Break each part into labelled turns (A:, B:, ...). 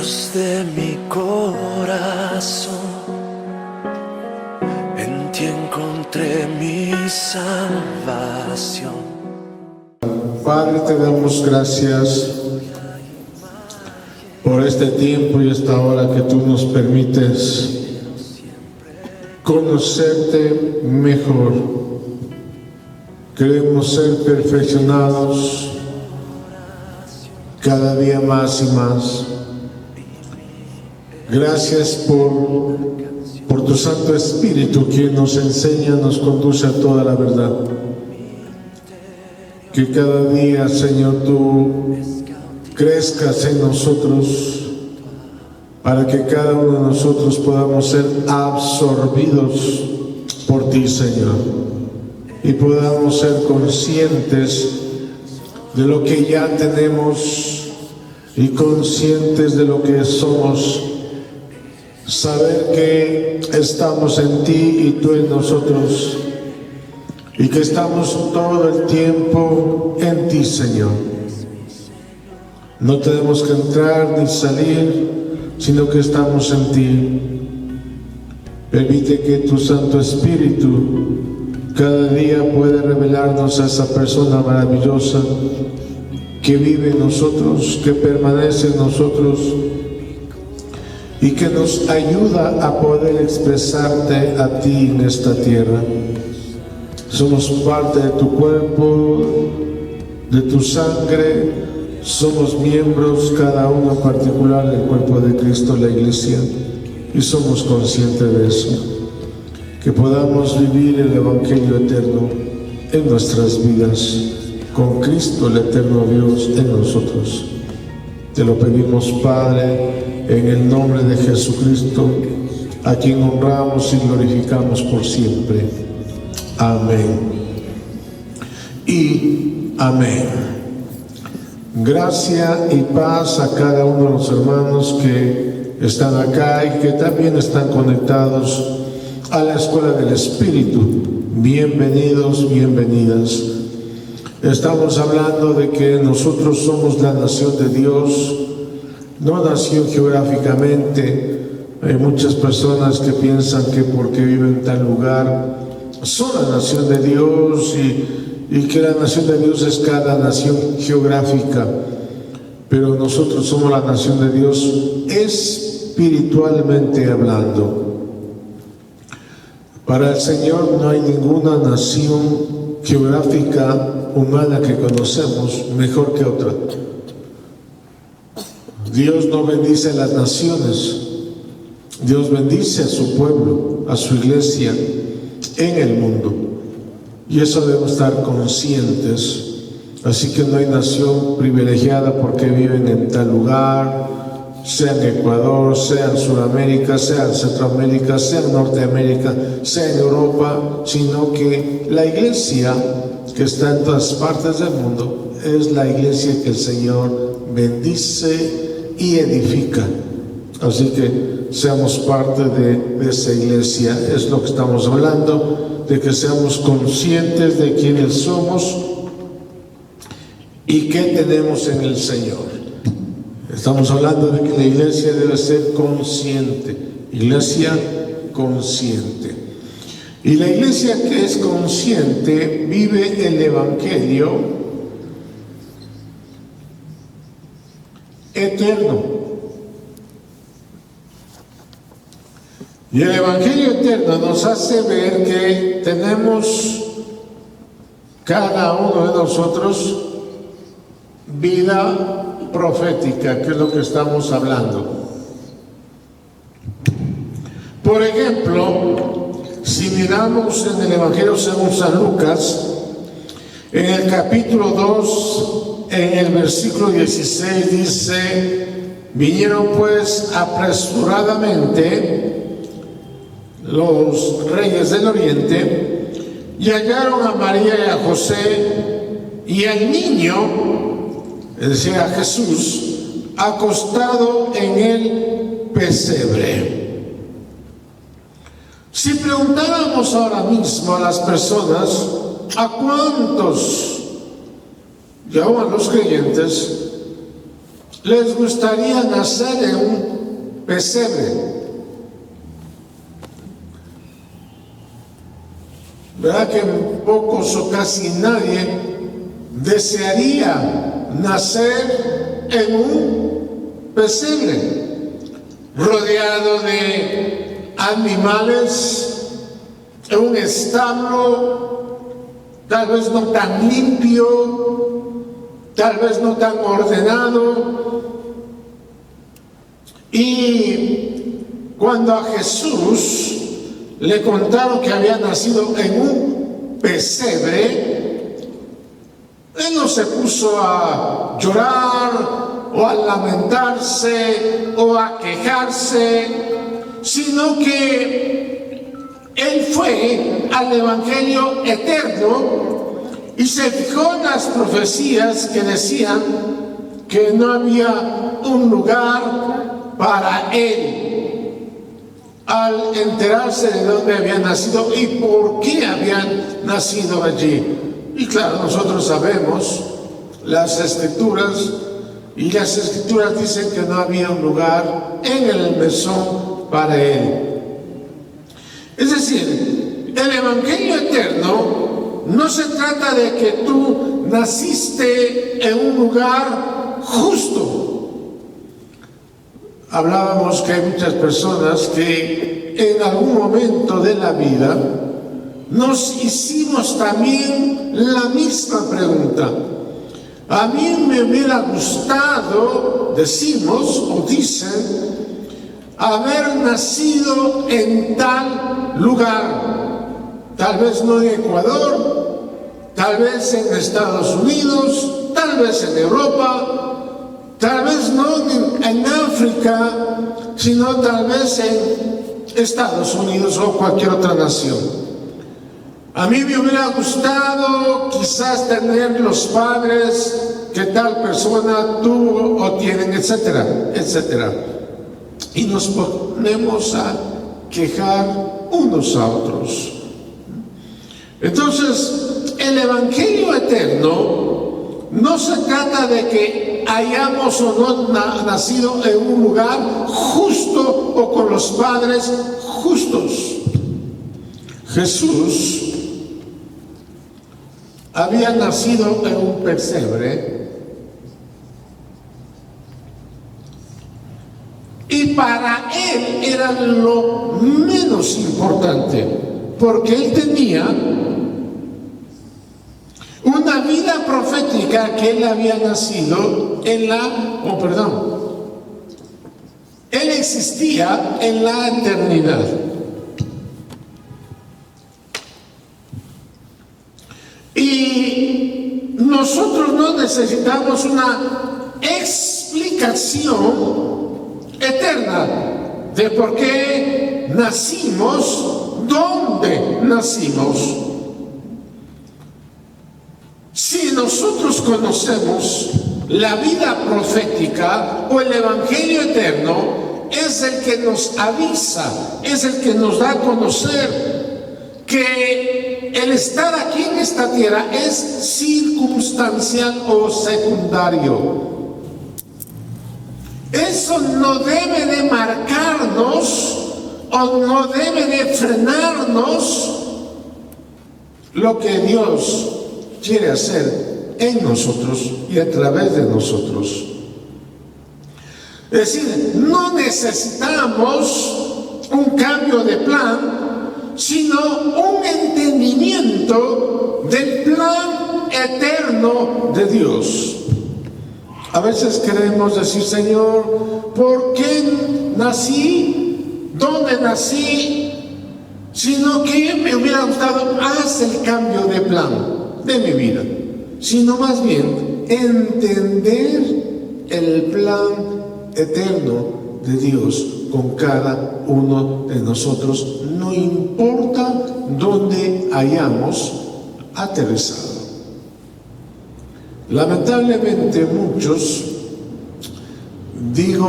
A: Dios de mi corazón, en ti encontré mi salvación.
B: Padre, te damos gracias por este tiempo y esta hora que tú nos permites conocerte mejor. Queremos ser perfeccionados cada día más y más. Gracias por tu Santo Espíritu, quien nos enseña, nos conduce a toda la verdad. Que cada día, Señor, tú crezcas en nosotros, para que cada uno de nosotros podamos ser absorbidos por ti, Señor, y podamos ser conscientes de lo que ya tenemos y conscientes de lo que somos. Saber que estamos en ti y tú en nosotros, y que estamos todo el tiempo en ti, Señor. No tenemos que entrar ni salir, sino que estamos en ti. Permite que tu Santo Espíritu cada día pueda revelarnos a esa persona maravillosa que vive en nosotros, que permanece en nosotros y que nos ayuda a poder expresarte a ti en esta tierra. Somos parte de tu cuerpo, de tu sangre, somos miembros cada uno en particular del cuerpo de Cristo, la Iglesia, y somos conscientes de eso. Que podamos vivir el Evangelio eterno en nuestras vidas, con Cristo el eterno Dios en nosotros. Te lo pedimos, Padre, en el nombre de Jesucristo, a quien honramos y glorificamos por siempre. Amén y amén. Gracia y paz a cada uno de los hermanos que están acá y que también están conectados a la Escuela del Espíritu. Bienvenidos, bienvenidas. Estamos hablando de que nosotros somos la nación de Dios, no nación geográficamente. Hay muchas personas que piensan que porque viven en tal lugar son la nación de Dios y que la nación de Dios es cada nación geográfica, pero nosotros somos la nación de Dios espiritualmente hablando. Para el Señor no hay ninguna nación geográfica humana que conocemos mejor que otra. Dios no bendice a las naciones, Dios bendice a su pueblo, a su iglesia en el mundo, y eso debemos estar conscientes. Así que no hay nación privilegiada porque viven en tal lugar, sea en Ecuador, sea en Sudamérica, sea en Centroamérica, sea en Norteamérica, sea en Europa, sino que la iglesia que está en todas partes del mundo es la iglesia que el Señor bendice y edifica. Así que seamos parte de esa iglesia. Es lo que estamos hablando, de que seamos conscientes de quiénes somos y qué tenemos en el Señor. Estamos hablando de que la iglesia debe ser consciente, iglesia consciente. Y la iglesia que es consciente vive el Evangelio eterno. Y el Evangelio eterno nos hace ver que tenemos cada uno de nosotros vida profética, que es lo que estamos hablando. Por ejemplo, si miramos en el Evangelio según San Lucas, en el capítulo 2, en el versículo 16 dice: vinieron pues apresuradamente los reyes del oriente y hallaron a María y a José y al niño, es decir, a Jesús, acostado en el pesebre. Si preguntáramos ahora mismo a las personas, ¿a cuántos, y aún a los creyentes, les gustaría nacer en un pesebre. ¿Verdad que pocos o casi nadie desearía nacer en un pesebre, rodeado de animales, en un establo tal vez no tan limpio, tal vez no tan ordenado? Y cuando a Jesús le contaron que había nacido en un pesebre, él no se puso a llorar o a lamentarse o a quejarse, sino que él fue al Evangelio eterno y se fijó en las profecías que decían que no había un lugar para él. Al enterarse de dónde había nacido y por qué habían nacido allí. Y claro, nosotros sabemos las Escrituras, y las Escrituras dicen que no había un lugar en el mesón para él. Es decir, el Evangelio eterno no se trata de que tú naciste en un lugar justo. Hablábamos que hay muchas personas que en algún momento de la vida nos hicimos también la misma pregunta. A mí me hubiera gustado, decimos o dicen, haber nacido en tal lugar, tal vez no en Ecuador, tal vez en Estados Unidos, tal vez en Europa, tal vez no en África, sino tal vez en Estados Unidos o cualquier otra nación. A mí me hubiera gustado quizás tener los padres que tal persona tuvo o tienen, etcétera, etcétera. Y nos ponemos a quejar unos a otros. Entonces, el Evangelio eterno no se trata de que hayamos o no nacido en un lugar justo o con los padres justos. Jesús había nacido en un pesebre y para él era lo menos importante, porque él tenía una vida profética que él había nacido en él existía en la eternidad. Y nosotros no necesitamos una explicación eterna de por qué nacimos, dónde nacimos. Si nosotros conocemos la vida profética o el Evangelio eterno, es el que nos avisa, es el que nos da a conocer que el estar aquí en esta tierra es circunstancial o secundario. Eso no debe de marcarnos o no debe de frenarnos lo que Dios quiere hacer en nosotros y a través de nosotros. Es decir, no necesitamos un cambio de plan, sino un entendimiento del plan eterno de Dios. A veces queremos decir, Señor, ¿por qué nací? ¿Dónde nací? Sino que me hubiera gustado, haz el cambio de plan de mi vida, sino más bien entender el plan eterno de Dios con cada uno de nosotros, no importa dónde hayamos aterrizado. Lamentablemente muchos,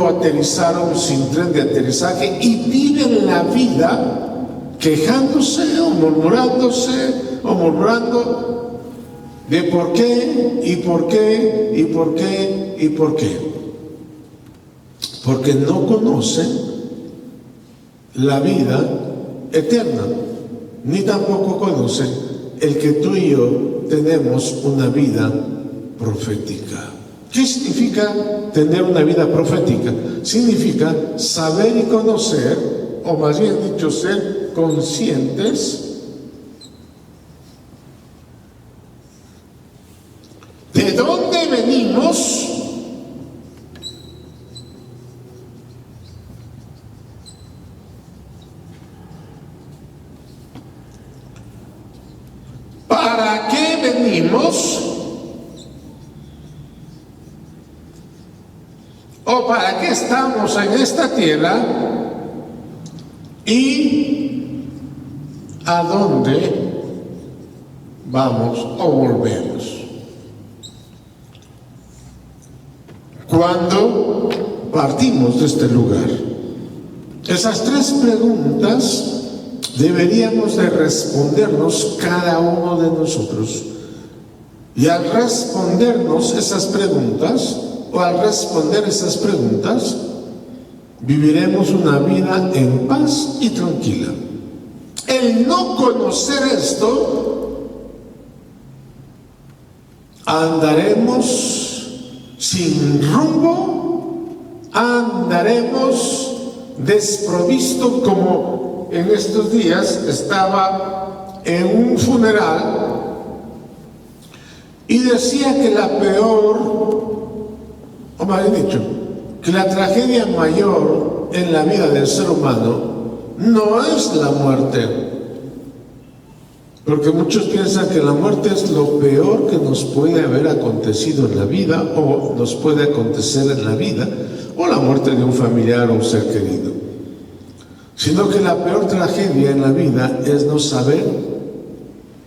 B: aterrizaron sin tren de aterrizaje y viven la vida quejándose o murmurando de por qué, y por qué, y por qué, y por qué. porque no conocen la vida eterna, ni tampoco conocen el que tú y yo tenemos una vida profética. ¿Qué significa tener una vida profética? Significa saber y conocer, o más bien dicho, ser conscientes de dónde venimos para qué venimos o para qué estamos en esta tierra y a dónde vamos o volvemos. Cuando partimos de este lugar, esas tres preguntas deberíamos de respondernos cada uno de nosotros. Y al respondernos esas preguntas, o al responder esas preguntas, viviremos una vida en paz y tranquila. El no conocer esto, andaremos sin rumbo, andaremos desprovisto, como en estos días estaba en un funeral y decía que la peor, o más bien dicho, que la tragedia mayor en la vida del ser humano no es la muerte, porque muchos piensan que la muerte es lo peor que nos puede haber acontecido en la vida o nos puede acontecer en la vida, o la muerte de un familiar o un ser querido, sino que la peor tragedia en la vida es no saber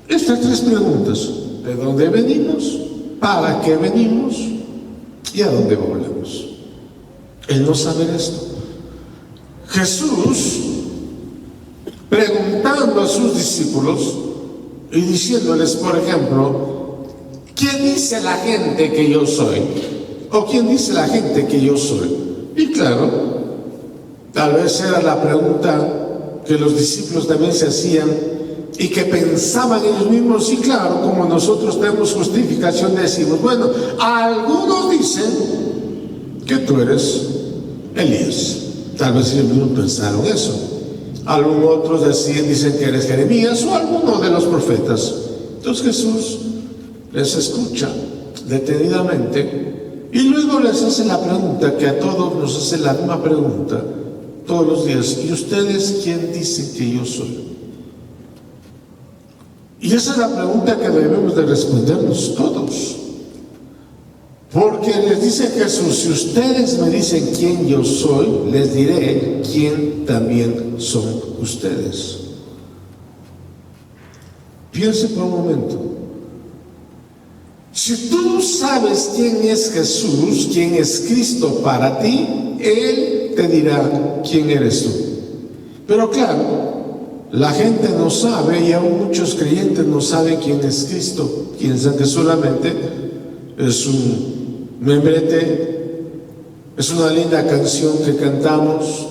B: estas tres preguntas: ¿de dónde venimos? ¿Para qué venimos? ¿Y a dónde volvemos? El no saber esto. Jesús, preguntando a sus discípulos y diciéndoles, por ejemplo, ¿quién dice la gente que yo soy? ¿O quién dice la gente que yo soy? Y claro, tal vez era la pregunta que los discípulos también se hacían y que pensaban ellos mismos. Y claro, como nosotros tenemos justificación, decimos, bueno, algunos dicen que tú eres Elías. Tal vez ellos mismos pensaron eso. Algunos otros dicen que eres Jeremías o alguno de los profetas. Entonces Jesús les escucha detenidamente y luego les hace la pregunta que a todos nos hace la misma pregunta todos los días: ¿y ustedes quién dicen que yo soy? Y esa es la pregunta que debemos de respondernos todos, porque les dice Jesús: si ustedes me dicen quién yo soy, les diré quién también son ustedes. Piense por un momento. Si tú sabes quién es Jesús, quién es Cristo para ti, Él te dirá quién eres tú. Pero claro, la gente no sabe, y aún muchos creyentes no saben quién es Cristo. Piensan que solamente es un membrete, es una linda canción que cantamos.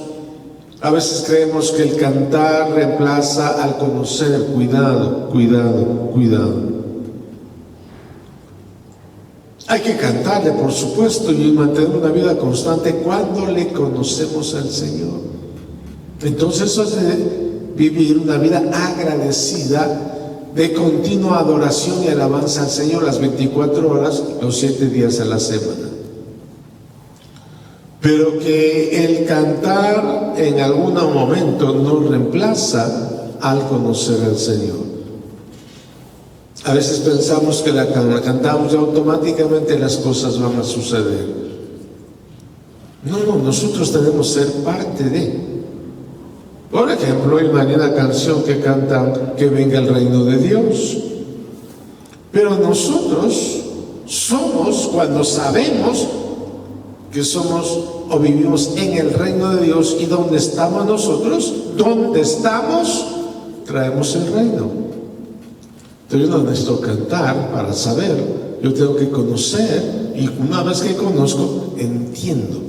B: A veces creemos que el cantar reemplaza al conocer. Cuidado, cuidado, cuidado. Hay que cantarle, por supuesto, y mantener una vida constante cuando le conocemos al Señor. Entonces eso es vivir una vida agradecida, de continua adoración y alabanza al Señor las 24 horas, los 7 días a la semana. Pero que el cantar en algún momento no reemplaza al conocer al Señor. A veces pensamos que la cantamos y automáticamente las cosas van a suceder. No, nosotros tenemos que ser parte de. Por ejemplo, hay una linda canción que cantan: que venga el reino de Dios. Pero nosotros somos, cuando sabemos que somos o vivimos en el reino de Dios, y donde estamos nosotros, donde estamos, traemos el reino. Entonces yo no necesito cantar para saber, yo tengo que conocer, y una vez que conozco, entiendo.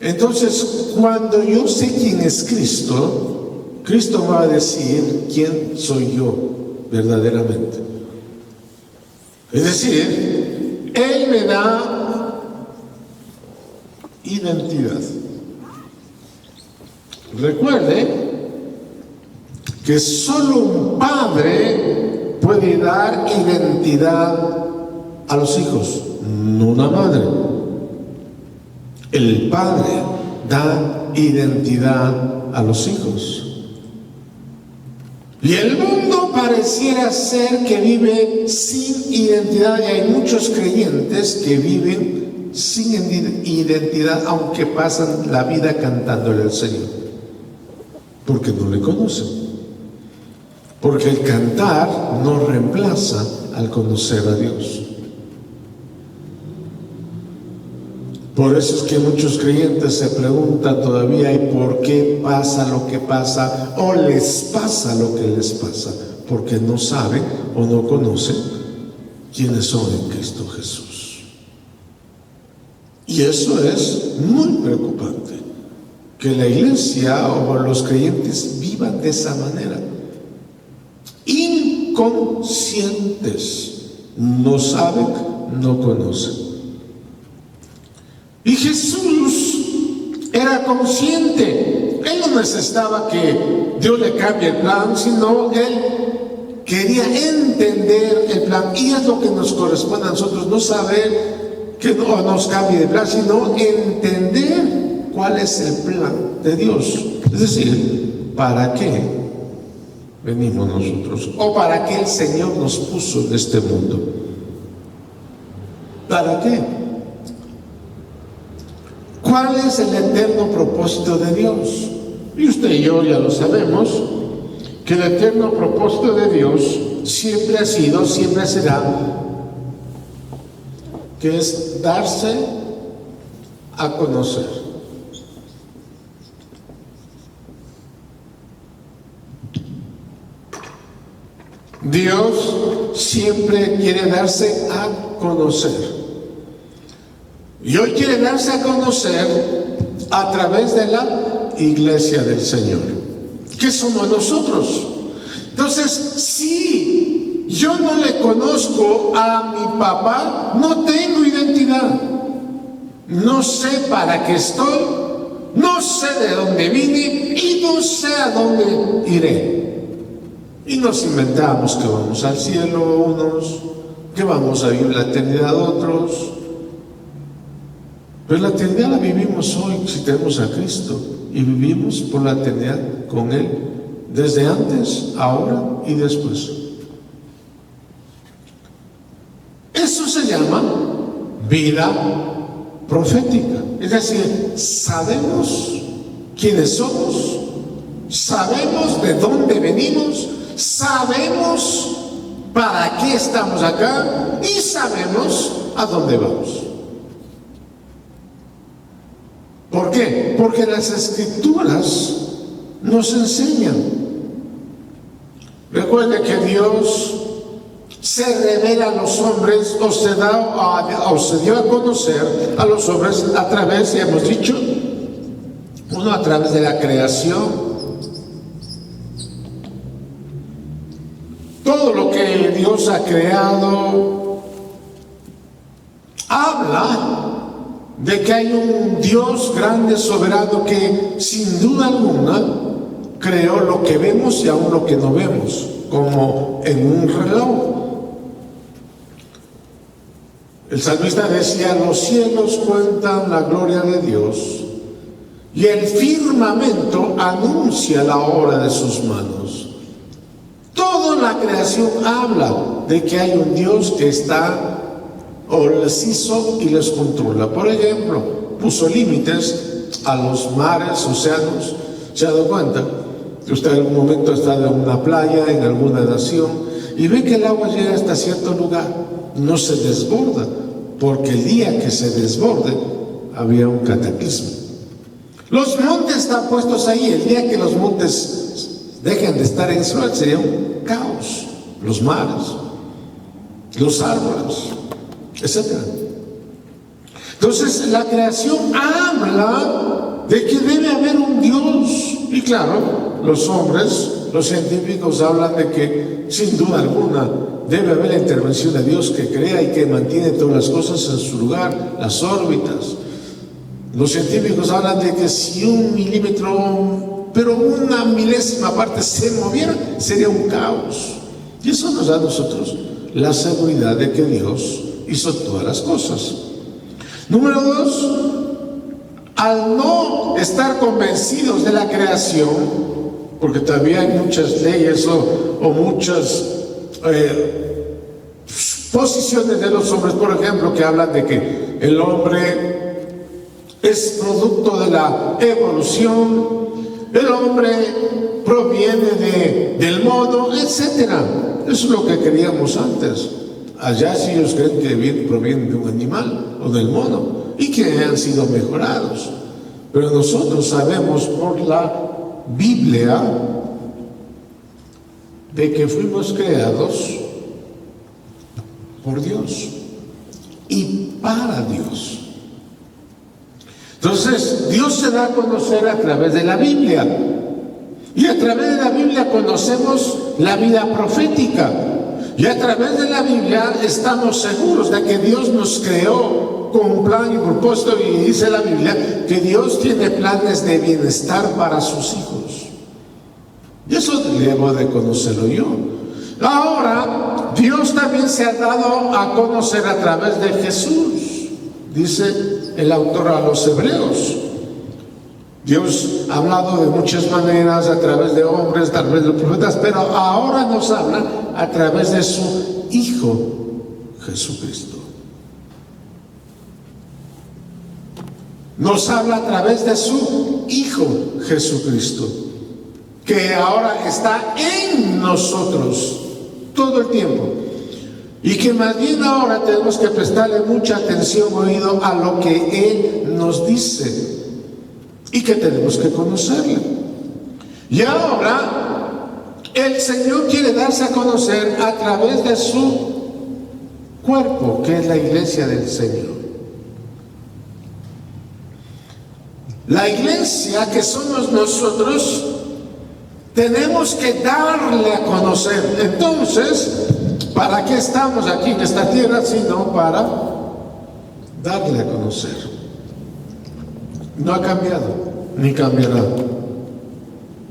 B: Entonces, cuando yo sé quién es Cristo, Cristo va a decir quién soy yo verdaderamente. Es decir, Él me da identidad. Recuerde que solo un padre puede dar identidad a los hijos, no una madre. El padre da identidad a los hijos. Y el mundo pareciera ser que vive sin identidad, y hay muchos creyentes que viven sin identidad, aunque pasan la vida cantándole al Señor, porque no le conocen. Porque el cantar no reemplaza al conocer a Dios. Por eso es que muchos creyentes se preguntan todavía, ¿y por qué pasa lo que pasa? O les pasa lo que les pasa, porque no saben o no conocen quiénes son en Cristo Jesús. Y eso es muy preocupante, que la iglesia o los creyentes vivan de esa manera, inconscientes, no saben, no conocen. Y Jesús era consciente. Él no necesitaba que Dios le cambie el plan, sino Él quería entender el plan. Y es lo que nos corresponde a nosotros, no saber que no nos cambie de plan, sino entender cuál es el plan de Dios. Es decir, ¿para qué venimos nosotros? ¿O para qué el Señor nos puso en este mundo? ¿Para qué? ¿Cuál es el eterno propósito de Dios? Y usted y yo ya lo sabemos, que el eterno propósito de Dios siempre ha sido, siempre será, que es darse a conocer. Dios siempre quiere darse a conocer. Y hoy quiere darse a conocer a través de la iglesia del Señor, que somos nosotros. Entonces, si yo no le conozco a mi papá, no tengo identidad. No sé para qué estoy, no sé de dónde vine y no sé a dónde iré. Y nos inventamos que vamos al cielo unos, que vamos a vivir la eternidad otros. Pero la eternidad la vivimos hoy si tenemos a Cristo, y vivimos por la eternidad con Él, desde antes, ahora y después. Eso se llama vida profética. Es decir, sabemos quiénes somos, sabemos de dónde venimos, sabemos para qué estamos acá y sabemos a dónde vamos. ¿Por qué? Porque las Escrituras nos enseñan. Recuerde que Dios se revela a los hombres o se dio a conocer a los hombres a través, ya hemos dicho, uno a través de la creación. Todo lo que Dios ha creado habla de que hay un Dios grande, soberano, que sin duda alguna creó lo que vemos y aún lo que no vemos, como en un reloj. El salmista decía: los cielos cuentan la gloria de Dios y el firmamento anuncia la obra de sus manos. Toda la creación habla de que hay un Dios que está o les hizo y les controla. Por ejemplo, puso límites a los mares, océanos. ¿Se ha dado cuenta? Usted en algún momento está en una playa, en alguna nación, y ve que el agua llega hasta cierto lugar, no se desborda, porque el día que se desborde había un cataclismo. Los montes están puestos ahí, el día que los montes dejen de estar en sol sería un caos. Los mares, los árboles, etc. Entonces la creación habla de que debe haber un Dios. Y claro, los hombres, los científicos hablan de que sin duda alguna debe haber la intervención de Dios que crea y que mantiene todas las cosas en su lugar, las órbitas. Los científicos hablan de que si 1 milímetro, pero 1 milésima parte se moviera, sería un caos. Y eso nos da a nosotros la seguridad de que Dios hizo todas las cosas. Número 2, al no estar convencidos de la creación, porque todavía hay muchas leyes o muchas posiciones de los hombres, por ejemplo, que hablan de que el hombre es producto de la evolución, el hombre proviene del mono, etcétera. Eso es lo que creíamos antes. Allá sí ellos creen que provienen de un animal o del mono y que han sido mejorados. Pero nosotros sabemos por la Biblia de que fuimos creados por Dios y para Dios. Entonces, Dios se da a conocer a través de la Biblia. Y a través de la Biblia conocemos la vida profética. Y a través de la Biblia estamos seguros de que Dios nos creó con un plan y propósito. Y dice la Biblia que Dios tiene planes de bienestar para sus hijos. Y eso debo de conocerlo yo. Ahora, Dios también se ha dado a conocer a través de Jesús. Dice el autor a los Hebreos. Dios ha hablado de muchas maneras, a través de hombres, a través de los profetas, pero ahora nos habla a través de su Hijo Jesucristo. Nos habla a través de su Hijo Jesucristo, que ahora está en nosotros todo el tiempo. Y que más bien ahora tenemos que prestarle mucha atención, oído, a lo que Él nos dice. Y que tenemos que conocerle. Y ahora el Señor quiere darse a conocer a través de su cuerpo, que es la iglesia del Señor. La iglesia que somos nosotros, tenemos que darle a conocer. Entonces, ¿para qué estamos aquí en esta tierra? Sino para darle a conocer. No ha cambiado, ni cambiará.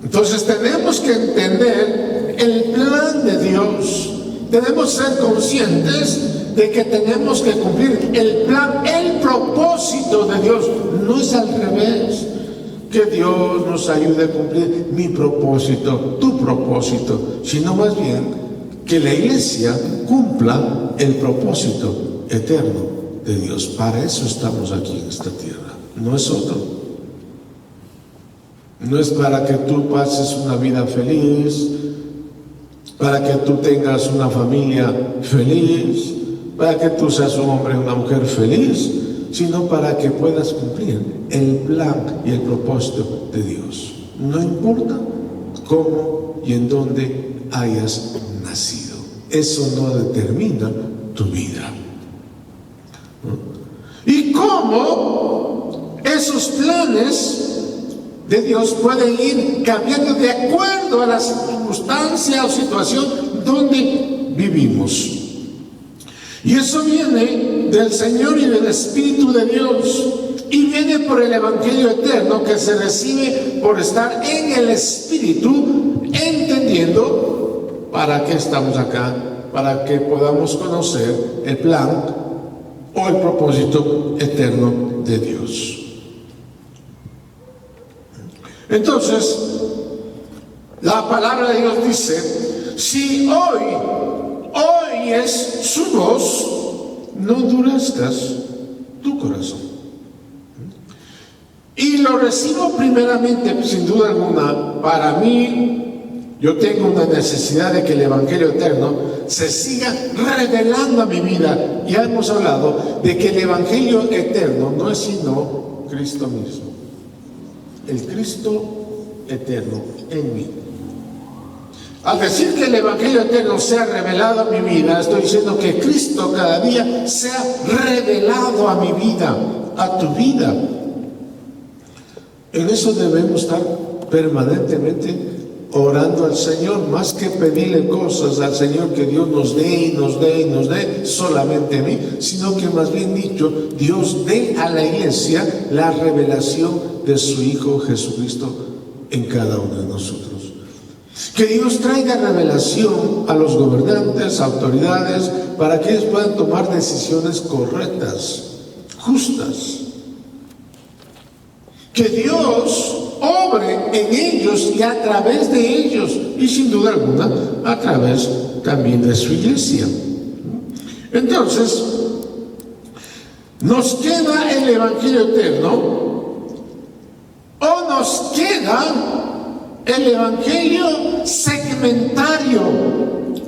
B: Entonces tenemos que entender el plan de Dios. Tenemos que ser conscientes de que tenemos que cumplir el plan, el propósito de Dios. No es al revés. Que Dios nos ayude a cumplir mi propósito, tu propósito, sino más bien que la iglesia cumpla el propósito eterno de Dios. Para eso estamos aquí en esta tierra. No es otro. No es para que tú pases una vida feliz, para que tú tengas una familia feliz, para que tú seas un hombre o una mujer feliz, sino para que puedas cumplir el plan y el propósito de Dios. No importa cómo y en dónde hayas nacido. Eso no determina tu vida. ¿Y cómo esos planes de Dios pueden ir cambiando de acuerdo a la circunstancia o situación donde vivimos? Y eso viene del Señor y del Espíritu de Dios, y viene por el Evangelio eterno que se recibe por estar en el Espíritu, entendiendo para qué estamos acá, para que podamos conocer el plan o el propósito eterno de Dios. Entonces, la palabra de Dios dice: si hoy es su voz, no endurezcas tu corazón. Y lo recibo primeramente, sin duda alguna, para mí. Yo tengo una necesidad de que el Evangelio eterno se siga revelando a mi vida. Ya hemos hablado de que el Evangelio eterno no es sino Cristo mismo. El Cristo eterno en mí. Al decir que el Evangelio eterno sea revelado a mi vida, estoy diciendo que Cristo cada día sea revelado a mi vida. a tu vida. En eso debemos estar permanentemente orando al Señor, más que pedirle cosas al Señor que Dios nos dé y nos dé y nos dé solamente a mí, sino que más bien dicho, Dios dé a la iglesia la revelación de su Hijo Jesucristo en cada uno de nosotros. Que Dios traiga revelación a los gobernantes, autoridades, para que ellos puedan tomar decisiones correctas, justas. Que Dios obre en ellos y a través de ellos, y sin duda alguna a través también de su iglesia. Entonces, nos queda el Evangelio eterno, o nos queda el Evangelio segmentario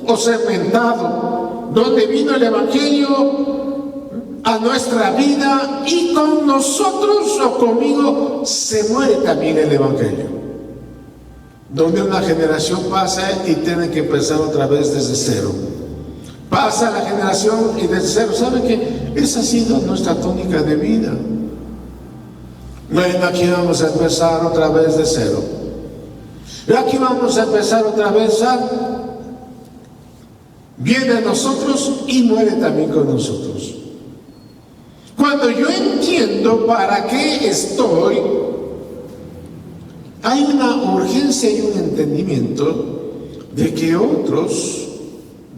B: o segmentado, donde vino el Evangelio a nuestra vida y con nosotros o conmigo se muere también el Evangelio, donde una generación pasa y tiene que empezar otra vez desde cero. Pasa la generación y desde cero. ¿Sabe qué? Esa ha sido nuestra tónica de vida. Bueno, aquí vamos a empezar otra vez de cero. Y aquí vamos a empezar otra vez viene a nosotros y muere también con nosotros. Cuando yo entiendo para qué estoy, hay una urgencia y un entendimiento de que otros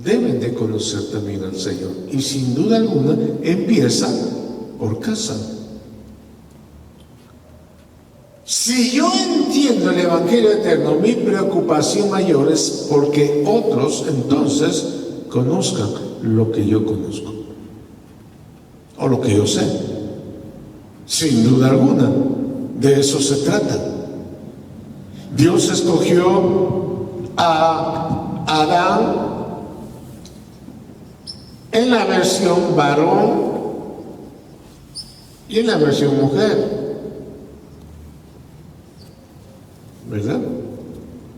B: deben de conocer también al Señor. Y sin duda alguna empieza por casa. Si yo entiendo el Evangelio eterno, mi preocupación mayor es porque otros entonces conozcan lo que yo conozco o lo que yo sé. Sin duda alguna, de eso se trata. Dios escogió a Adán en la versión varón y en la versión mujer, ¿verdad?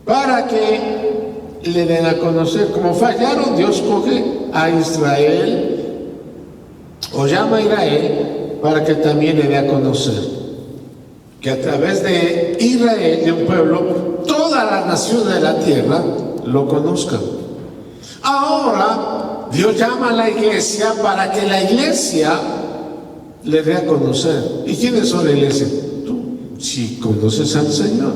B: Para que le den a conocer. Como fallaron, Dios coge a Israel o llama a Israel para que también le dé a conocer que a través de Israel, de un pueblo, todas las naciones de la tierra lo conozcan. Ahora Dios llama a la iglesia para que la iglesia le dé a conocer. ¿Y quiénes son la iglesia? Tú, si conoces al Señor.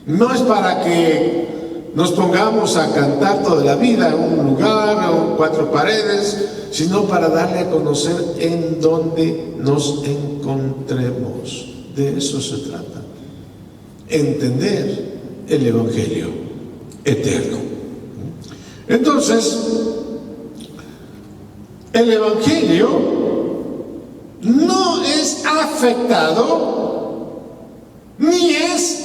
B: No es para que nos pongamos a cantar toda la vida en un lugar o en cuatro paredes, sino para darle a conocer en donde nos encontremos. De eso se trata. Entender el Evangelio eterno. Entonces, el Evangelio no es afectado ni es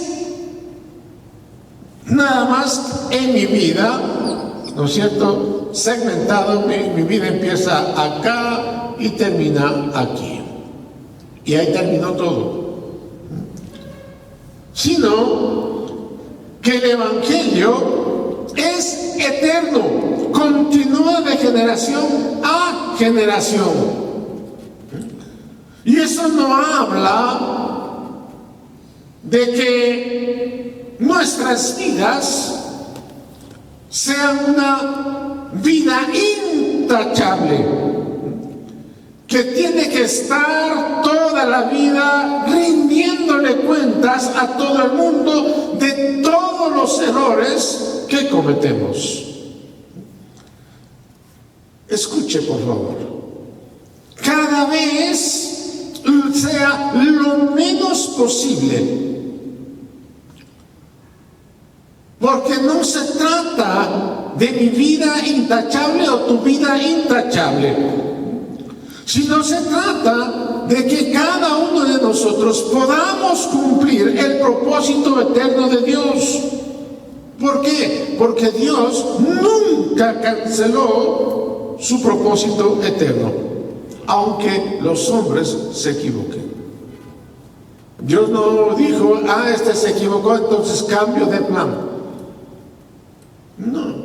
B: nada más en mi vida, ¿no es cierto?, segmentado. Mi vida empieza acá y termina aquí, y ahí terminó todo. Sino que el Evangelio es eterno, continúa de generación a generación. Y eso no habla de que nuestras vidas sean una vida intachable, que tiene que estar toda la vida rindiéndole cuentas a todo el mundo de todos los errores que cometemos. Escuche, por favor. Cada vez sea lo menos posible. Porque no se trata de mi vida intachable o tu vida intachable, sino se trata de que cada uno de nosotros podamos cumplir el propósito eterno de Dios. ¿Por qué? Porque Dios nunca canceló su propósito eterno, aunque los hombres se equivoquen. Dios no dijo, este se equivocó, entonces cambio de plan. No.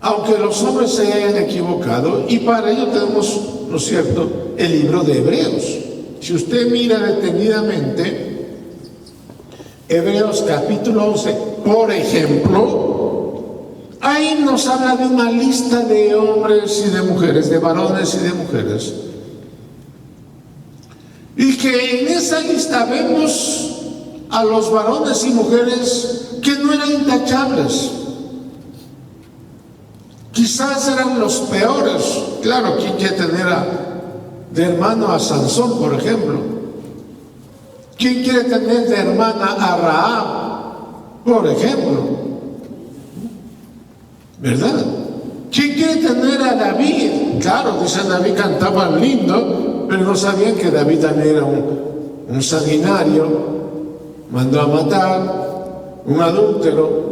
B: Aunque los hombres se hayan equivocado, y para ello tenemos ¿no es cierto?, el libro de Hebreos. Si usted mira detenidamente Hebreos capítulo 11, por ejemplo, ahí nos habla de una lista de hombres y de mujeres, de varones y de mujeres, y que en esa lista vemos a los varones y mujeres que no eran intachables. Quizás eran los peores. Claro, ¿quién quiere tener de hermano a Sansón, por ejemplo? ¿Quién quiere tener de hermana a Rahab, por ejemplo? ¿Verdad? ¿Quién quiere tener a David? Claro, dicen David cantaba lindo, pero no sabían que David también era un sanguinario, mandó a matar, un adúltero,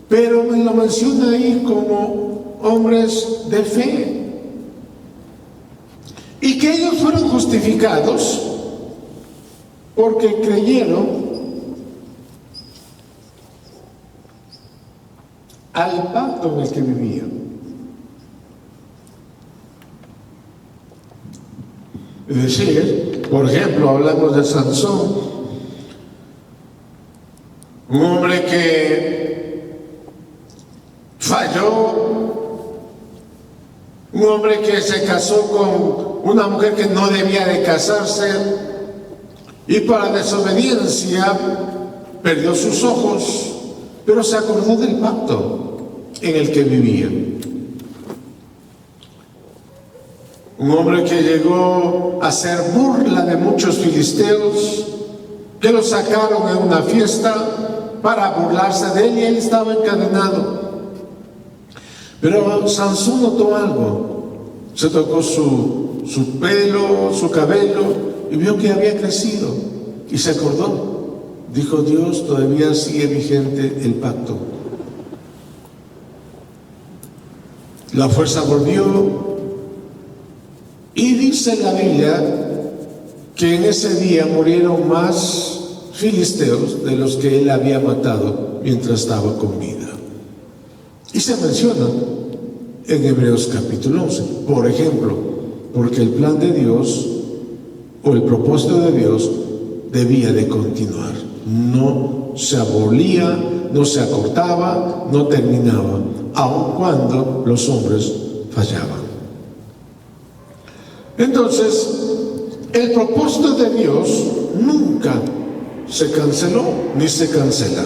B: pero me lo menciona ahí como hombres de fe. Y que ellos fueron justificados porque creyeron al pacto en el que vivían. Es decir, por ejemplo, hablamos de Sansón, un hombre que falló, un hombre que se casó con una mujer que no debía de casarse y para desobediencia perdió sus ojos, pero se acordó del pacto en el que vivía. Un hombre que llegó a ser burla de muchos filisteos, que lo sacaron en una fiesta para burlarse de él y él estaba encadenado. Pero Sansón notó algo, se tocó su pelo, su cabello y vio que había crecido y se acordó. Dijo: Dios, todavía sigue vigente el pacto. La fuerza volvió y dice la Biblia que en ese día murieron más filisteos de los que él había matado mientras estaba con vida. Y se menciona en Hebreos capítulo 11, por ejemplo, porque el plan de Dios o el propósito de Dios debía de continuar. No se abolía, no se acortaba, no terminaba, aun cuando los hombres fallaban. Entonces, el propósito de Dios nunca se canceló ni se cancela.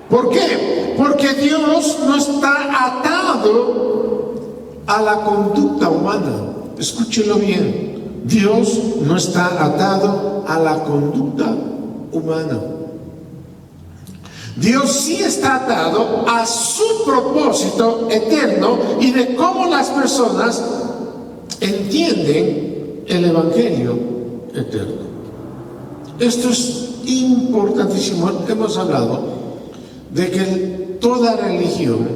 B: ¿Por qué? Porque Dios no está atado a la conducta humana. Escúchelo bien. Dios no está atado a la conducta humana. Dios sí está atado a su propósito eterno y de cómo las personas entienden el Evangelio eterno. Esto es importantísimo. Hemos hablado de que toda religión,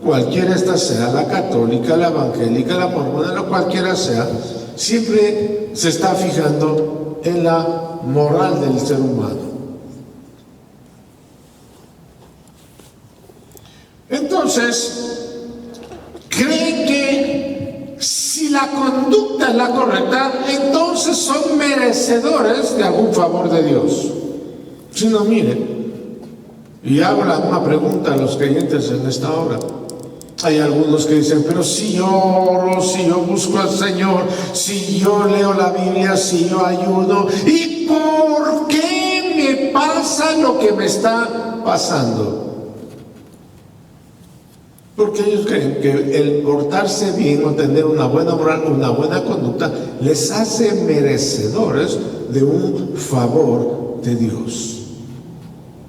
B: cualquiera esta sea, la católica, la evangélica, la mormona, o cualquiera sea, siempre se está fijando en la moral del ser humano. Entonces, creen que si la conducta es la correcta, entonces son merecedores de algún favor de Dios. Si no, miren, y hago una pregunta a los creyentes en esta hora. Hay algunos que dicen: pero si yo oro, si yo busco al Señor, si yo leo la Biblia, si yo ayuno, ¿y por qué me pasa lo que me está pasando? Porque ellos creen que el portarse bien o tener una buena moral, una buena conducta, les hace merecedores de un favor de Dios.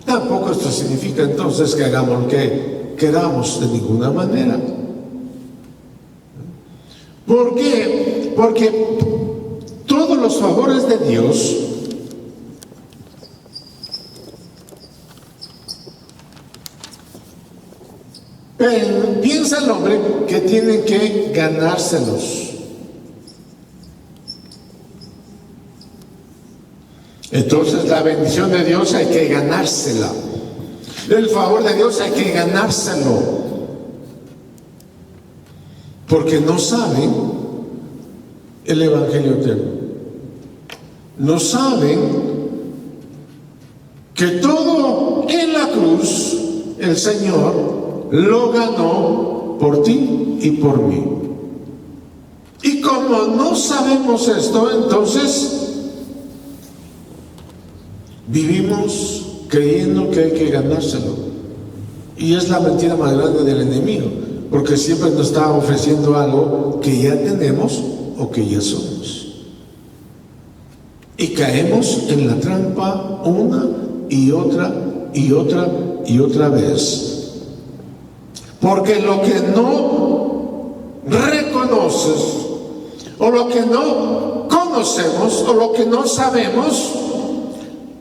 B: Tampoco esto significa entonces que hagamos lo que queramos, de ninguna manera. ¿Por qué? Porque todos los favores de Dios piensa el hombre que tienen que ganárselos. Entonces la bendición de Dios hay que ganársela. El favor de Dios hay que ganárselo. Porque no saben el Evangelio eterno. No saben que todo en la cruz el Señor lo ganó por ti y por mí. Y como no sabemos esto, entonces vivimos creyendo que hay que ganárselo. Y es la mentira más grande del enemigo, porque siempre nos está ofreciendo algo que ya tenemos o que ya somos. Y caemos en la trampa una y otra y otra y otra vez. Porque lo que no reconoces, o lo que no conocemos, o lo que no sabemos,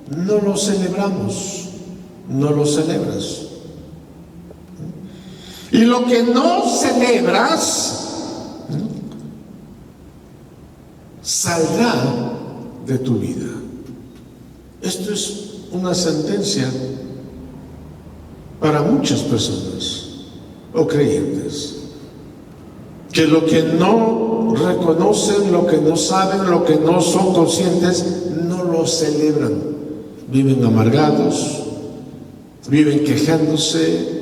B: no lo celebramos, no lo celebras. Y lo que no celebras saldrá de tu vida. Esto es una sentencia para muchas personas o creyentes, que lo que no reconocen, lo que no saben, lo que no son conscientes, no lo celebran. Viven amargados, viven quejándose,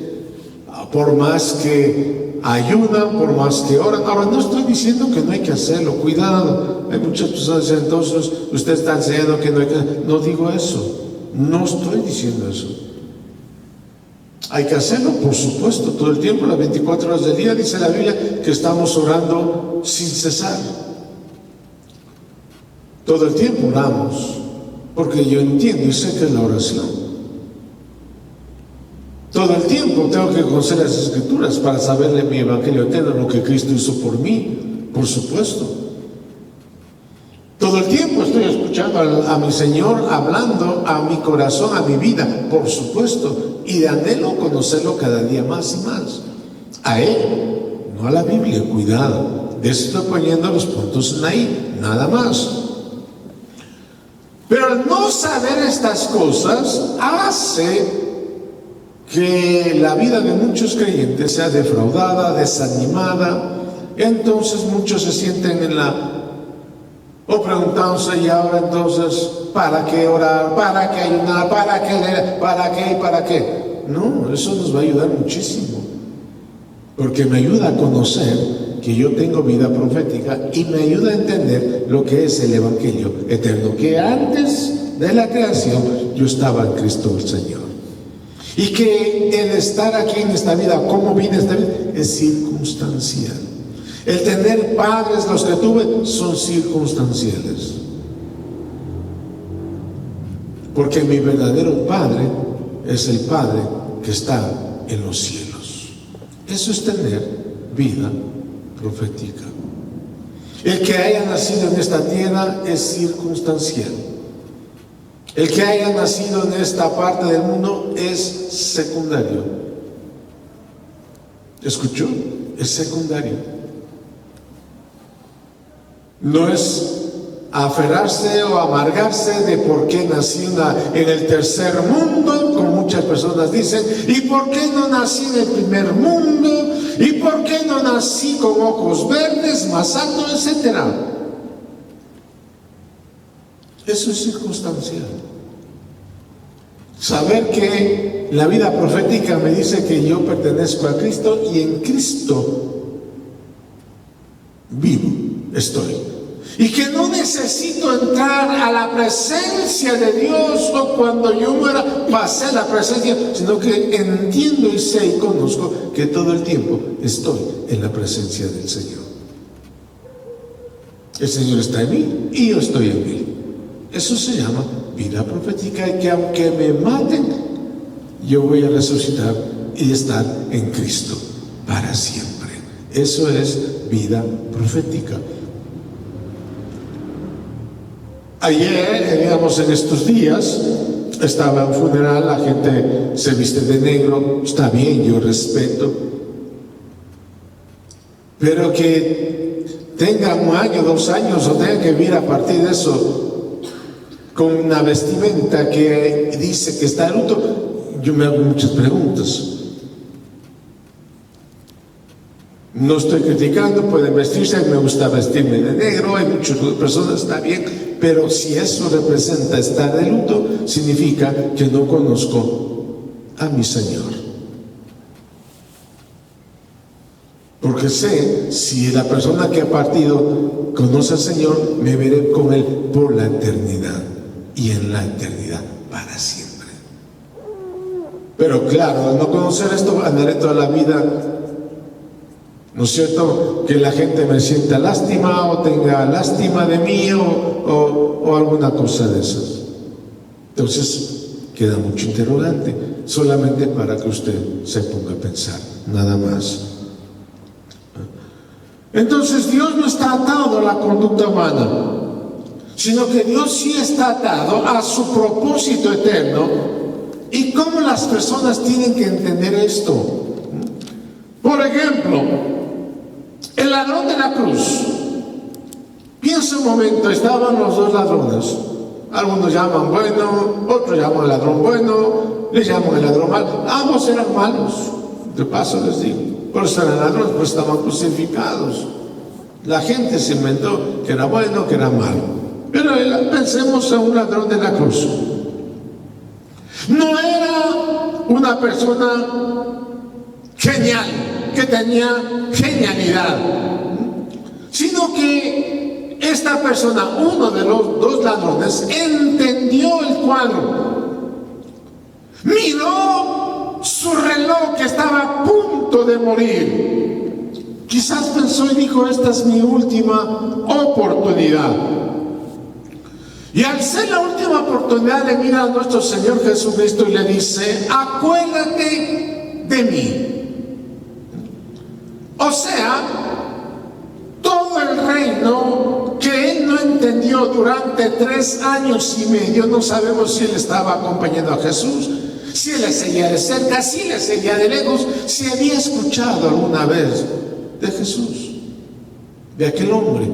B: por más que ayudan, por más que oran. Ahora, no estoy diciendo que no hay que hacerlo, cuidado. Hay muchas personas que dicen, entonces usted está enseñando que no hay que hacerlo. No digo eso, no estoy diciendo eso. Hay que hacerlo, por supuesto, todo el tiempo, las 24 horas del día. Dice la Biblia que estamos orando sin cesar. Todo el tiempo oramos, porque yo entiendo y sé que es la oración. Todo el tiempo tengo que conocer las Escrituras para saberle mi Evangelio eterno, lo que Cristo hizo por mí, por supuesto. Todo el tiempo estoy escuchando a mi Señor hablando a mi corazón, a mi vida, por supuesto, y anhelo conocerlo cada día más y más. A Él, no a la Biblia, cuidado. De eso estoy poniendo los puntos en ahí, nada más. Pero al no saber estas cosas hace que la vida de muchos creyentes sea defraudada, desanimada. Entonces muchos se sienten o preguntándose, y ahora entonces, ¿para qué orar? ¿Para qué ayunar? ¿Para qué leer? ¿Para qué y para qué? No, eso nos va a ayudar muchísimo, porque me ayuda a conocer que yo tengo vida profética y me ayuda a entender lo que es el Evangelio eterno, que antes de la creación yo estaba en Cristo el Señor. Y que el estar aquí en esta vida, como vine esta vida, es circunstancial. El tener padres, los que tuve, son circunstanciales. Porque mi verdadero Padre es el Padre que está en los cielos. Eso es tener vida profética. El que haya nacido en esta tierra es circunstancial. El que haya nacido en esta parte del mundo es secundario. ¿Escuchó? Es secundario. No es aferrarse o amargarse de por qué nací en el tercer mundo, como muchas personas dicen, y por qué no nací en el primer mundo, y por qué no nací con ojos verdes, más alto, etcétera. Eso es circunstancial. Saber que la vida profética me dice que yo pertenezco a Cristo y en Cristo vivo, estoy. Y que no necesito entrar a la presencia de Dios o cuando yo muera pasé la presencia, sino que entiendo y sé y conozco que todo el tiempo estoy en la presencia del Señor. El Señor está en mí y yo estoy en Él. Eso se llama vida profética, y que aunque me maten, yo voy a resucitar y estar en Cristo para siempre. Eso es vida profética. Ayer, digamos en estos días, estaba en un funeral, la gente se viste de negro, está bien, yo respeto, pero que tenga 1 año, 2 años o tenga que vivir a partir de eso con una vestimenta que dice que está de luto, yo me hago muchas preguntas. No estoy criticando, pueden vestirse, a mí me gusta vestirme de negro, hay muchas personas, está bien, pero si eso representa estar de luto, significa que no conozco a mi Señor. Porque sé, si la persona que ha partido conoce al Señor, me veré con Él por la eternidad, y en la eternidad para siempre. Pero claro, al no conocer esto, andaré toda la vida, ¿no es cierto?, que la gente me sienta lástima o tenga lástima de mí o alguna cosa de esas. Entonces, queda mucho interrogante, solamente para que usted se ponga a pensar, nada más. Entonces, Dios no está atado a la conducta humana, sino que Dios sí está atado a su propósito eterno. ¿Y cómo las personas tienen que entender esto? Por ejemplo, el ladrón de la cruz. Piensa un momento, estaban los dos ladrones. Algunos llaman bueno, otros llaman ladrón bueno, le llaman el ladrón malo. Ambos eran malos, de paso les digo. Por eso eran ladrones, pues estaban crucificados. La gente se inventó que era bueno, que era malo. Pero pensemos en un ladrón de la cruz. No era una persona genial, que tenía genialidad, sino que esta persona, uno de los dos ladrones, entendió el cuadro, miró su reloj que estaba a punto de morir, quizás pensó y dijo: esta es mi última oportunidad. Y al ser la última oportunidad, le mira a nuestro Señor Jesucristo y le dice: acuérdate de mí. O sea, todo el reino que él no entendió durante 3 años y medio, no sabemos si él estaba acompañando a Jesús, si él le seguía de cerca, si le seguía de lejos, si había escuchado alguna vez de Jesús, de aquel hombre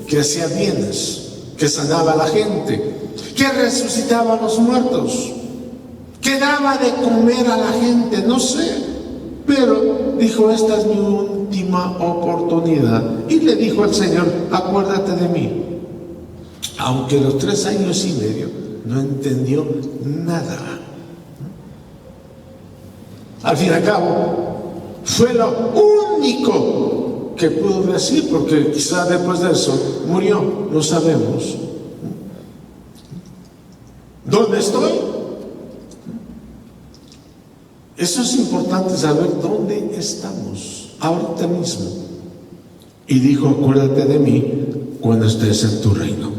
B: que hacía bienes, que sanaba a la gente, que resucitaba a los muertos, que daba de comer a la gente, no sé, pero dijo: esta es mi última oportunidad. Y le dijo al Señor: acuérdate de mí. Aunque los 3 años y medio no entendió nada. Al fin y al cabo, fue lo único que pudo decir, porque quizá después de eso murió, no sabemos. ¿Dónde estoy? Eso es importante, saber dónde estamos ahorita mismo. Y dijo: acuérdate de mí cuando estés en tu reino.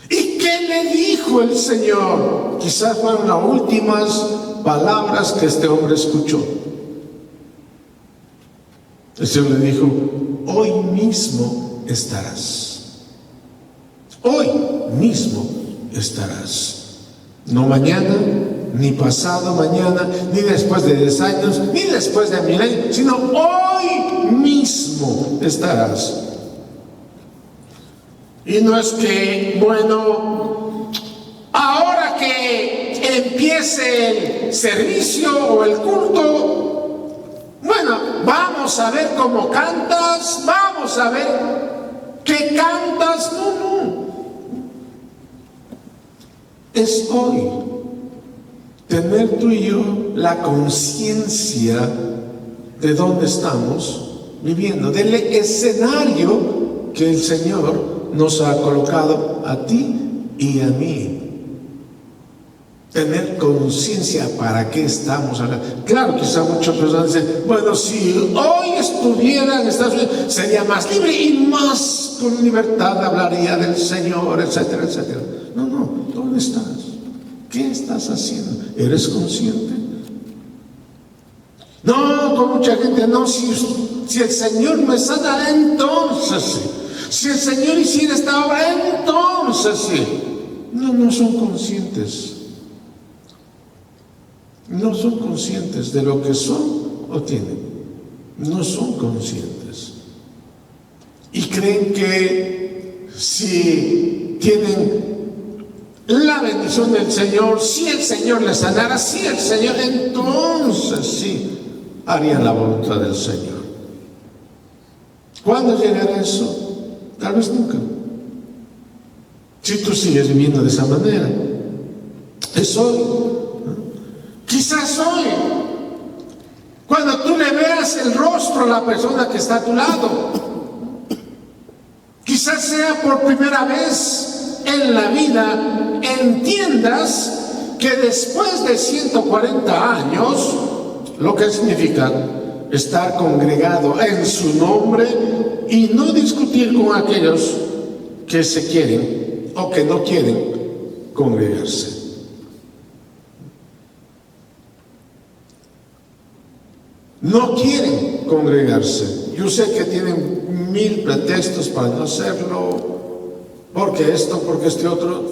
B: ¿Y qué le dijo el Señor? Quizás fueron las últimas palabras que este hombre escuchó. El Señor le dijo: hoy mismo estarás. Hoy mismo estarás. No mañana, ni pasado mañana, ni después de 10 años, ni después de 1000 años, sino hoy mismo estarás. Y no es que, bueno, ahora que empiece el servicio o el culto, bueno, vamos a ver cómo cantas, vamos a ver qué cantas. No. Es hoy. Tener tú y yo la conciencia de dónde estamos viviendo, del escenario que el Señor nos ha colocado a ti y a mí. Tener conciencia para qué estamos hablando. Claro, quizá muchas personas dicen: bueno, si hoy estuviera en Estados Unidos, sería más libre y más con libertad hablaría del Señor, etcétera, etcétera. No, ¿dónde estás? ¿Qué estás haciendo? ¿Eres consciente? No, con mucha gente, no, si el Señor me sana, entonces sí. Si el Señor hiciera esta obra, entonces sí. No son conscientes. No son conscientes de lo que son o tienen. No son conscientes. Y creen que si tienen la bendición del Señor, si el Señor les sanara, si el Señor, entonces sí. harían la voluntad del Señor. ¿Cuándo llegará eso? Tal vez nunca. Si tú sigues viviendo de esa manera, es hoy. Quizás hoy, cuando tú le veas el rostro a la persona que está a tu lado, quizás sea por primera vez en la vida, entiendas que después de 140 años, lo que significa estar congregado en su nombre y no discutir con aquellos que se quieren o que no quieren congregarse. No quieren congregarse. Yo sé que tienen 1000 pretextos para no hacerlo, porque esto, porque este otro,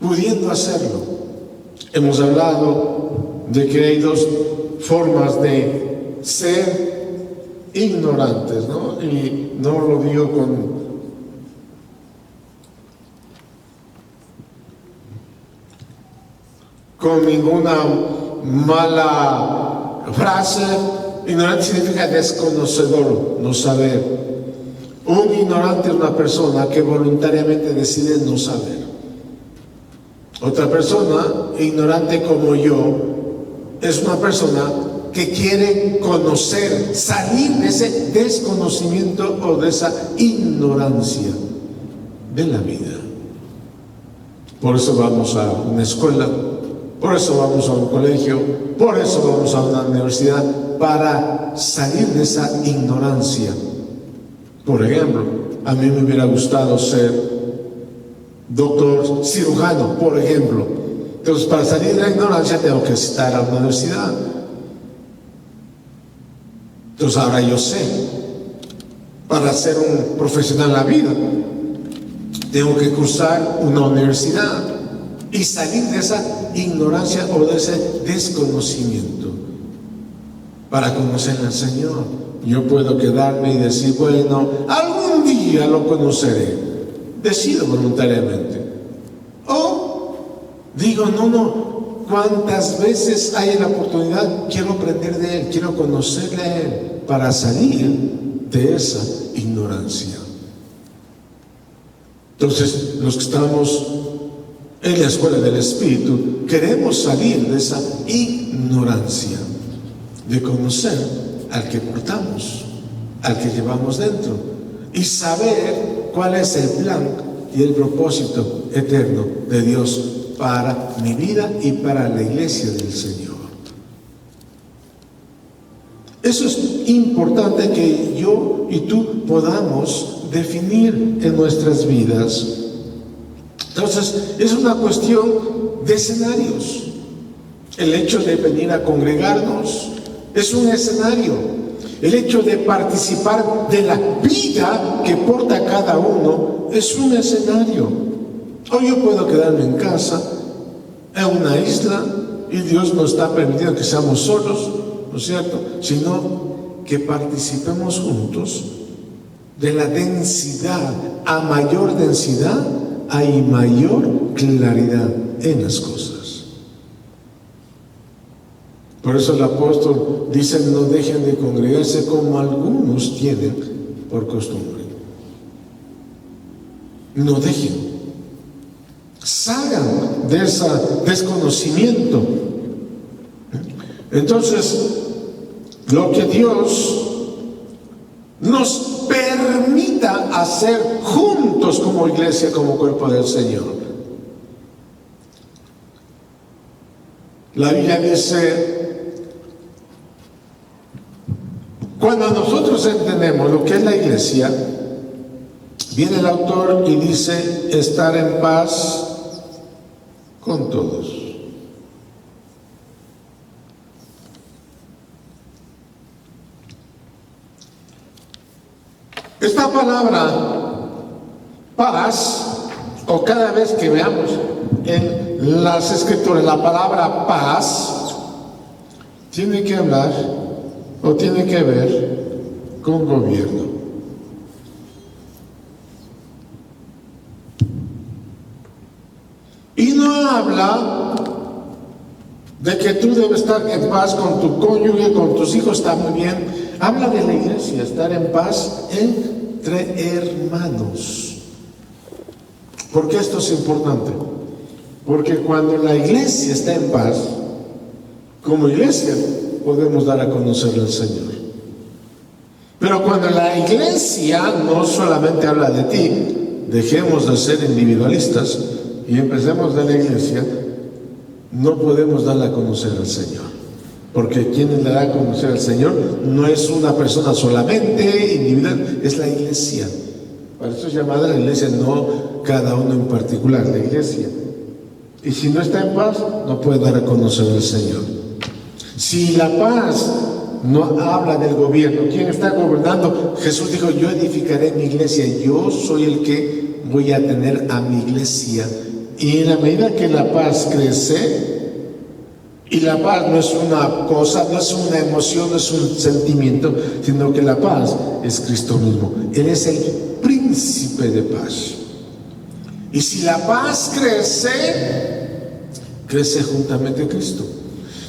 B: pudiendo hacerlo. Hemos hablado de que hay dos formas de ser ignorantes, ¿no? Y no lo digo con ninguna mala frase. Ignorante significa desconocedor, no saber. Un ignorante es una persona que voluntariamente decide no saber. Otra persona, ignorante como yo, es una persona que quiere conocer, salir de ese desconocimiento o de esa ignorancia de la vida. Por eso vamos a una escuela, por eso vamos a un colegio, por eso vamos a una universidad, para salir de esa ignorancia. Por ejemplo, a mí me hubiera gustado ser doctor cirujano, por ejemplo. Entonces, para salir de la ignorancia tengo que estar a la universidad. Entonces, ahora yo sé, para ser un profesional en la vida, tengo que cursar una universidad y salir de esa ignorancia o de ese desconocimiento para conocer al Señor. Yo puedo quedarme y decir, bueno, algún día lo conoceré. Decido voluntariamente. O digo, no, cuántas veces hay la oportunidad, quiero aprender de Él, quiero conocerle a Él, para salir de esa ignorancia. Entonces, los que estamos en la escuela del Espíritu, queremos salir de esa ignorancia, de conocer al que portamos, al que llevamos dentro, y saber cuál es el plan y el propósito eterno de Dios para mi vida y para la iglesia del Señor. Eso es importante que yo y tú podamos definir en nuestras vidas. Entonces, es una cuestión de escenarios. El hecho de venir a congregarnos es un escenario. El hecho de participar de la vida que porta cada uno es un escenario. O yo puedo quedarme en casa, en una isla, y Dios nos está permitiendo que seamos solos, ¿no es cierto? Sino que participemos juntos de la densidad. A mayor densidad hay mayor claridad en las cosas. Por eso el apóstol dice, no dejen de congregarse como algunos tienen por costumbre. No dejen. Salgan de ese desconocimiento. Entonces, lo que Dios nos permita hacer juntos como iglesia, como cuerpo del Señor. La Biblia dice, cuando nosotros entendemos lo que es la iglesia, viene el autor y dice, estar en paz con todos. Esta palabra paz, o cada vez que veamos en las escrituras la palabra paz, tiene que hablar o tiene que ver con gobierno. Y no habla de que tú debes estar en paz con tu cónyuge, con tus hijos, está muy bien. Habla de la iglesia, estar en paz entre hermanos. ¿Por qué esto es importante? Porque cuando la iglesia está en paz, como iglesia podemos dar a conocer al Señor. Pero cuando la iglesia no solamente habla de ti, dejemos de ser individualistas y empecemos de la iglesia, no podemos darle a conocer al Señor. Porque quien le da a conocer al Señor no es una persona solamente individual, es la iglesia. Para eso es llamada la iglesia, no cada uno en particular, la iglesia. Y si no está en paz, no puede dar a conocer al Señor. Si la paz no habla del gobierno, ¿quién está gobernando? Jesús dijo, yo edificaré mi iglesia, yo soy el que voy a tener a mi iglesia. Y en la medida que la paz crece, y la paz no es una cosa, no es una emoción, no es un sentimiento, sino que la paz es Cristo mismo. Él es el príncipe de paz. Y si la paz crece, crece juntamente Cristo.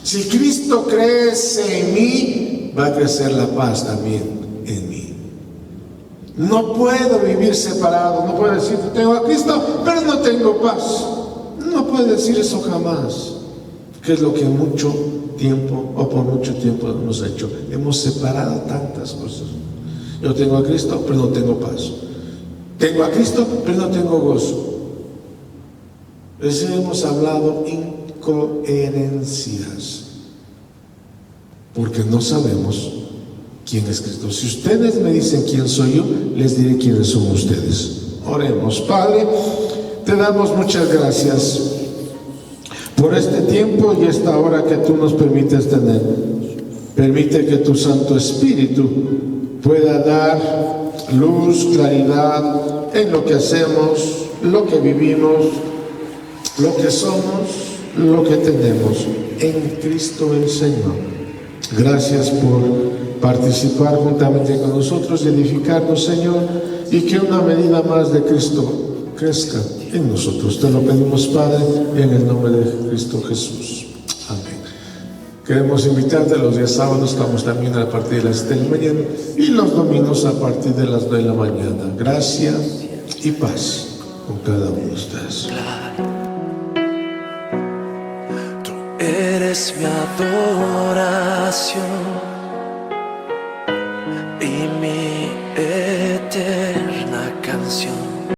B: Si Cristo crece en mí, va a crecer la paz también en mí. No puedo vivir separado, no puedo decir, tengo a Cristo, pero no tengo paz. No puedo decir eso jamás. Que es lo que mucho tiempo, o por mucho tiempo hemos hecho. Hemos separado tantas cosas. Yo tengo a Cristo, pero no tengo paz. Tengo a Cristo, pero no tengo gozo. Hemos hablado incoherencias, porque no sabemos quién es Cristo. Si ustedes me dicen quién soy yo, les diré quiénes son ustedes. Oremos. Padre, te damos muchas gracias por este tiempo y esta hora que tú nos permites tener. Permite que tu Santo Espíritu pueda dar luz, claridad en lo que hacemos, lo que vivimos, lo que somos, lo que tenemos en Cristo el Señor. Gracias por participar juntamente con nosotros y edificarnos, Señor, y que una medida más de Cristo crezca en nosotros. Te lo pedimos, Padre, en el nombre de Cristo Jesús. Amén. Queremos invitarte los días sábados, estamos también a partir de las 7 de la mañana y los domingos a partir de las 9 de la mañana. Gracia y paz con cada uno de ustedes.
A: Tú eres mi adoración.